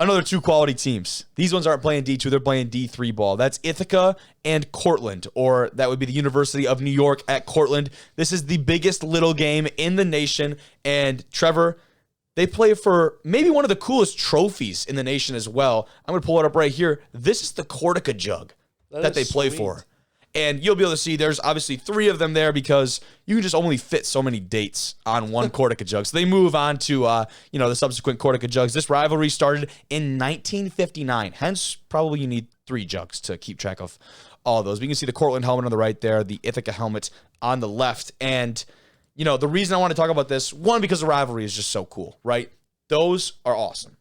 another two quality teams. These ones aren't playing D2, they're playing D3 ball. That's Ithaca and Cortland, or that would be the University of New York at Cortland. This is the biggest little game in the nation, and Trevor, they play for maybe one of the coolest trophies in the nation as well. I'm going to pull it up right here. This is the Cortaca jug that they play for. And you'll be able to see there's obviously 3 of them there because you can just only fit so many dates on one Cortaca jug. So they move on to the subsequent Cortaca jugs. This rivalry started in 1959. Hence, probably you need 3 jugs to keep track of all of those. But you can see the Cortland helmet on the right there, the Ithaca helmet on the left. And, the reason I want to talk about this, one, because the rivalry is just so cool, right? Those are awesome.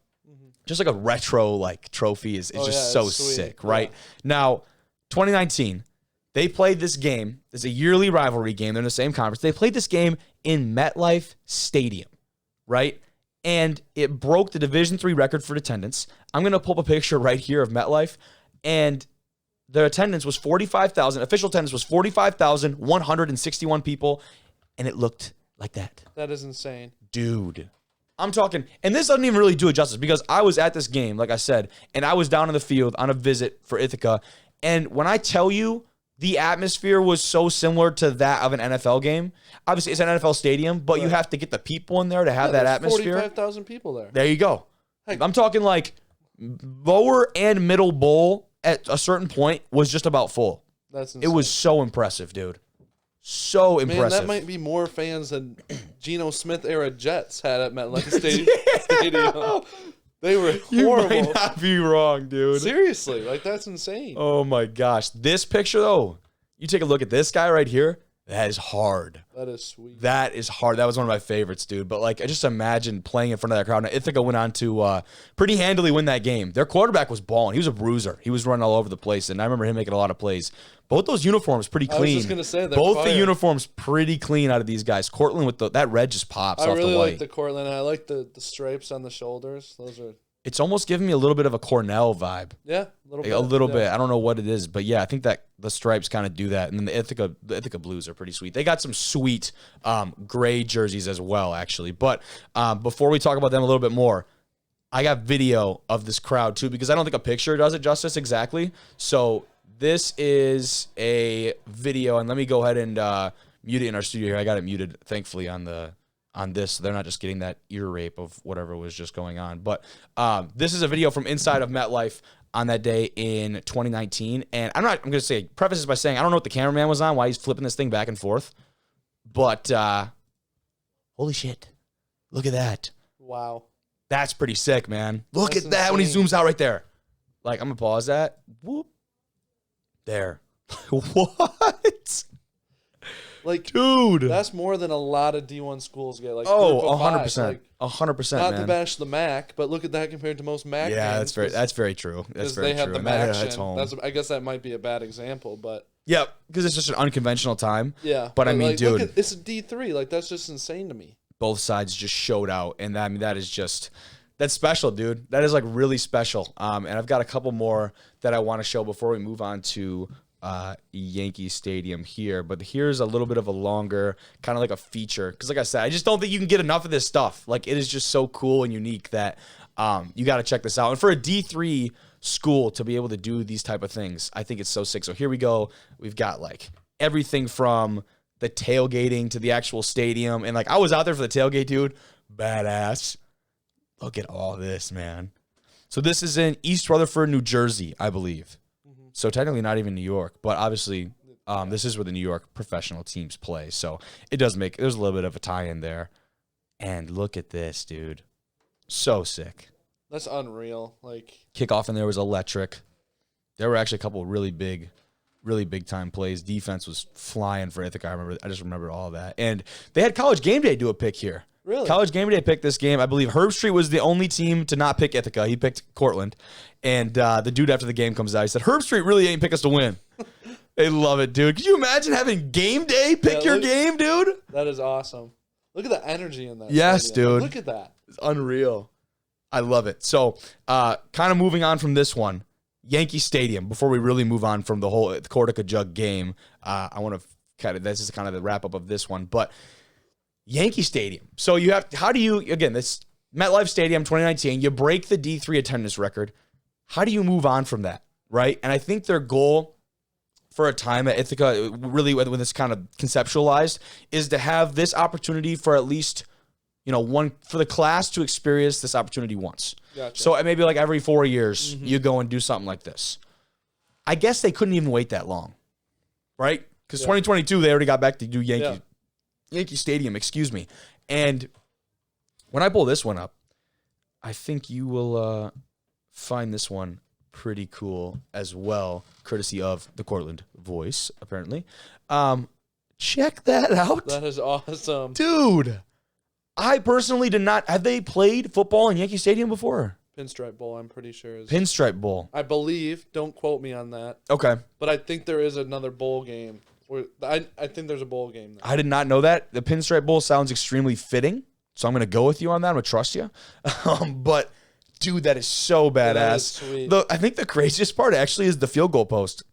Just like a retro trophy is just so sick, right? Yeah. Now, 2019, they played this game. It's a yearly rivalry game. They're in the same conference. They played this game in MetLife Stadium, right? And it broke the Division III record for attendance. I'm going to pull up a picture right here of MetLife, and their attendance was 45,000. Official attendance was 45,161 people, and it looked like that. That is insane. Dude. I'm talking, and this doesn't even really do it justice because I was at this game, like I said, and I was down in the field on a visit for Ithaca, and when I tell you, the atmosphere was so similar to that of an NFL game. Obviously, it's an NFL stadium, but you have to get the people in there to have that atmosphere. 45,000 people there. There you go. Heck. I'm talking like lower and middle bowl at a certain point was just about full. That's insane. It was so impressive, dude. So impressive. Man, that might be more fans than Geno Smith era Jets had at MetLife Stadium. They were horrible. You might not be wrong, dude. Seriously, that's insane. Oh my gosh. This picture, though, you take a look at this guy right here. That is hard. That is sweet. That is hard. That was one of my favorites, dude. But, I just imagine playing in front of that crowd. Now, Ithaca went on to pretty handily win that game. Their quarterback was balling. He was a bruiser. He was running all over the place, and I remember him making a lot of plays. Both those uniforms pretty clean. I was just going to say, both the uniforms pretty clean out of these guys. Cortland with that red just pops off the white. I really like the Cortland. I like the stripes on the shoulders. Those are... It's almost giving me a little bit of a Cornell vibe. Yeah, a little bit. A little bit. I don't know what it is, but yeah, I think that the stripes kind of do that. And then the Ithaca blues are pretty sweet. They got some sweet gray jerseys as well, actually. But before we talk about them a little bit more, I got video of this crowd too because I don't think a picture does it justice exactly. So this is a video, and let me go ahead and mute it in our studio here. I got it muted, thankfully, on this, so they're not just getting that ear rape of whatever was just going on. But this is a video from inside of MetLife on that day in 2019. And I'm going to say, preface this by saying, I don't know what the cameraman was on, why he's flipping this thing back and forth. But holy shit. Look at that. Wow. That's pretty sick, man. Look at that when he zooms out right there. I'm going to pause that. Whoop. There. What? Dude, that's more than a lot of D1 schools get. 100%. 100%, Not man. to bash the MAC, but look at that compared to most MAC games. Yeah, that's very true. That's very true. They have the MAC. I guess that might be a bad example, but... Yeah, because it's just an unconventional time. Yeah. But I mean, dude... it's a D3. That's just insane to me. Both sides just showed out, and that is just... That's special, dude. That is, really special. And I've got a couple more that I want to show before we move on to... Yankee Stadium here, but here's a little bit of a longer kind of like a feature because like I said, I just don't think you can get enough of this stuff. It is just so cool and unique that you got to check this out. And for a D3 school to be able to do these type of things, I think it's so sick. So here we go. We've got everything from the tailgating to the actual stadium, and I was out there for the tailgate, dude. Badass. Look at all this, man. So this is in East Rutherford, New Jersey, I believe. So technically not even New York, but obviously this is where the New York professional teams play. So it does there's a little bit of a tie-in there. And look at this, dude. So sick. That's unreal. Kickoff in there was electric. There were actually a couple of really big time plays. Defense was flying for Ithaca. I just remember all that. And they had College Game Day do a pick here. Really? College Game Day picked this game. I believe Herb Street was the only team to not pick Ithaca. He picked Cortland. And the dude after the game comes out, he said, Herb Street really ain't pick us to win. They love it, dude. Could you imagine having Game Day pick your game, dude? That is awesome. Look at the energy in that. Yes, stadium. dude. Look at that. It's unreal. I love it. So kind of moving on from this one, Yankee Stadium, before we really move on from the whole Cortaca Jug game, I want to this is kind of the wrap up of this one, but Yankee Stadium. So you have, how do you, again, this MetLife Stadium 2019, you break the D3 attendance record. How do you move on from that, right? And I think their goal for a time at Ithaca, really when it's kind of conceptualized, is to have this opportunity for at least, for the class to experience this opportunity once. Gotcha. So maybe like every 4 years, you go and do something like this. I guess they couldn't even wait that long, right? Because 2022, they already got back to do Yankee Stadium, And when I pull this one up, I think you will find this one pretty cool as well, courtesy of the Cortland voice, apparently. Check that out. That is awesome. Dude, I personally did not. Have they played football in Yankee Stadium before? Pinstripe Bowl, I'm pretty sure. Pinstripe Bowl. I believe. Don't quote me on that. Okay. But I think there is another bowl game. I think there's a bowl game there. I did not know that. The Pinstripe Bowl sounds extremely fitting, so I'm going to go with you on that. I'm going to trust you. But, dude, that is so badass. That is sweet. I think the craziest part actually is the field goal post.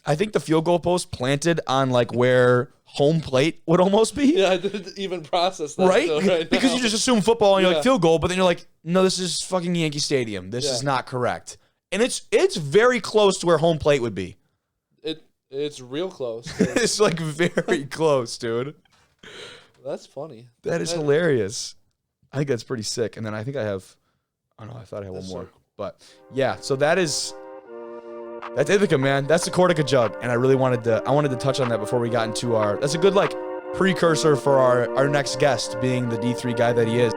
I think the field goal post planted on like where home plate would almost be. Yeah, I didn't even process that. Right? Because now. you just assume football and you're like field goal, but then you're like, no, this is fucking Yankee Stadium. This is not correct. And it's very close to where home plate would be. It's real close. It's like very close, dude. That's funny. That is hilarious. I think that's pretty sick. And then I think I have, I don't know, I thought I had one more. But yeah, so that's Ithaca, man. That's the Cortaca jug. And I wanted to touch on that before we got into that's a good like precursor for our next guest being the D3 guy that he is.